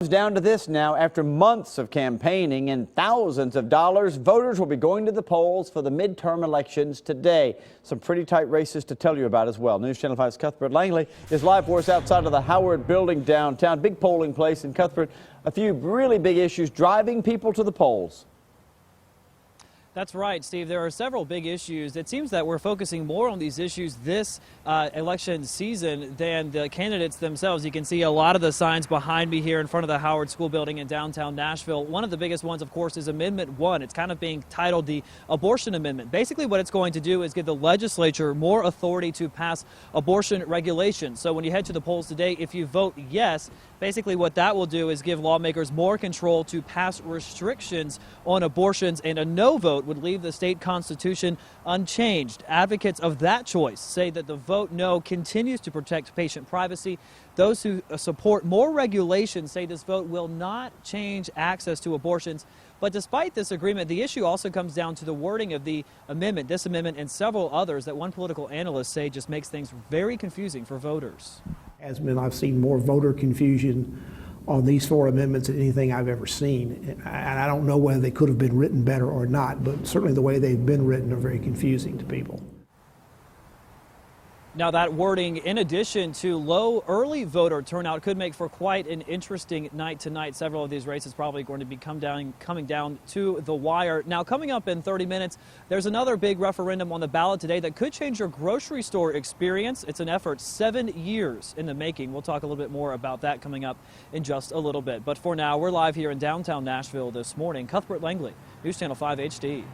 Down to this now. After months of campaigning and thousands of dollars, voters will be going to the polls for the midterm elections today. Some pretty tight races to tell you about as well. News Channel 5's Cuthbert Langley is live for us outside of the Howard Building downtown. Big polling place in Cuthbert. A few really big issues driving people to the polls. That's right, Steve. There are several big issues. It seems that we're focusing more on these issues this election season than the candidates themselves. You can see a lot of the signs behind me here in front of the Howard School Building in downtown Nashville. One of the biggest ones, of course, is Amendment 1. It's kind of being titled the Abortion Amendment. Basically, what it's going to do is give the legislature more authority to pass abortion regulations. So when you head to the polls today, if you vote yes, basically what that will do is give lawmakers more control to pass restrictions on abortions, and a no vote would leave the state constitution unchanged. Advocates of that choice say that the vote no continues to protect patient privacy. Those who support more regulation say this vote will not change access to abortions. But despite this agreement, the issue also comes down to the wording of the amendment, this amendment and several others that one political analyst say just makes things very confusing for voters. As men, I've seen more voter confusion on these four amendments than anything I've ever seen. And I don't know whether they could have been written better or not, but certainly the way they've been written are very confusing to people. Now, that wording, in addition to low early voter turnout, could make for quite an interesting night tonight. Several of these races probably going to be coming down to the wire. Now, coming up in 30 minutes, there's another big referendum on the ballot today that could change your grocery store experience. It's an effort 7 years in the making. We'll talk a little bit more about that coming up in just a little bit. But for now, we're live here in downtown Nashville this morning. Cuthbert Langley, News Channel 5 HD.